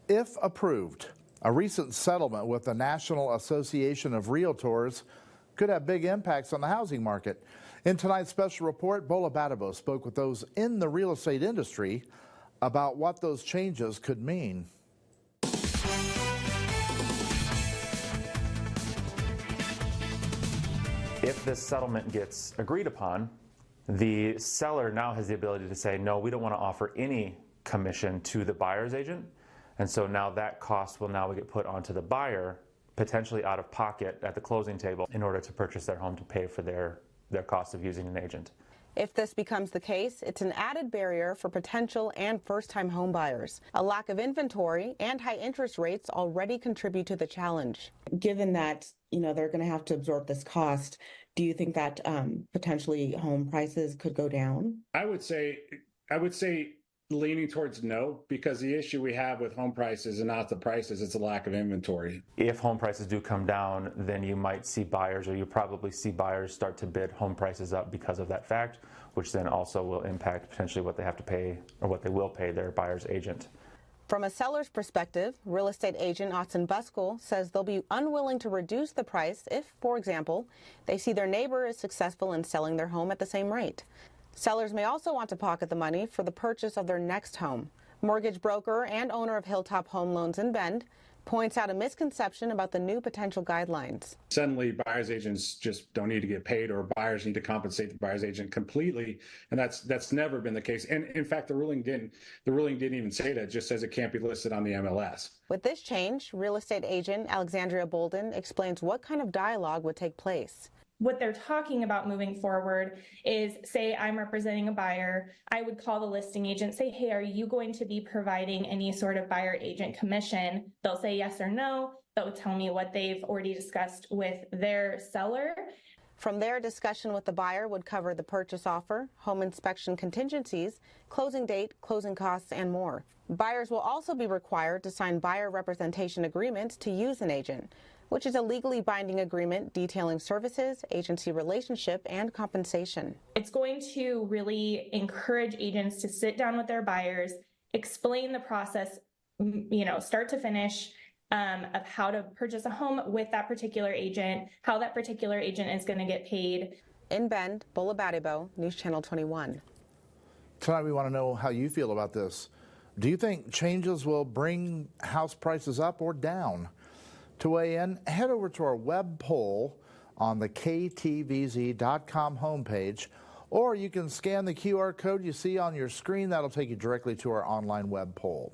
If approved, a recent settlement with the National Association of Realtors could have big impacts on the housing market. In tonight's special report, Bola Badibo spoke with those in the real estate industry about what those changes could mean. If this settlement gets agreed upon, the seller now has the ability to say, no, we don't want to offer any commission to the buyer's agent. And so now that cost will now get put onto the buyer, potentially out of pocket at the closing table, in order to purchase their home to pay for their cost of using an agent. If this becomes the case, it's an added barrier for potential and first-time home buyers. A lack of inventory and high interest rates already contribute to the challenge. Given that, they're going to have to absorb this cost, do you think that potentially home prices could go down? I would say leaning towards no, because the issue we have with home prices and not the prices, it's a lack of inventory. If home prices do come down, then you might see buyers, or you probably see buyers start to bid home prices up because of that fact, which then also will impact potentially what they have to pay or what they will pay their buyer's agent. From a seller's perspective, real estate agent Autzen Buskell says they'll be unwilling to reduce the price if, for example, they see their neighbor is successful in selling their home at the same rate. Sellers may also want to pocket the money for the purchase of their next home. Mortgage broker and owner of Hilltop Home Loans in Bend points out a misconception about the new potential guidelines. Suddenly, buyer's agents just don't need to get paid, or buyers need to compensate the buyer's agent completely, and that's never been the case. And in fact, the ruling didn't even say that. It just says it can't be listed on the MLS. With this change, real estate agent Alexandria Bolden explains what kind of dialogue would take place. What they're talking about moving forward is, say I'm representing a buyer, I would call the listing agent, say, hey, are you going to be providing any sort of buyer agent commission? They'll say yes or no. They'll tell me what they've already discussed with their seller. From there, discussion with the buyer would cover the purchase offer, home inspection contingencies, closing date, closing costs, and more. Buyers will also be required to sign buyer representation agreements to use an agent, which is a legally binding agreement detailing services, agency relationship, and compensation. It's going to really encourage agents to sit down with their buyers, explain the process, start to finish, of how to purchase a home with that particular agent, how that particular agent is going to get paid. In Bend, Bola Badibo, News Channel 21. Tonight we want to know how you feel about this. Do you think changes will bring house prices up or down? To weigh in, head over to our web poll on the KTVZ.com homepage, or you can scan the QR code you see on your screen. That'll take you directly to our online web poll.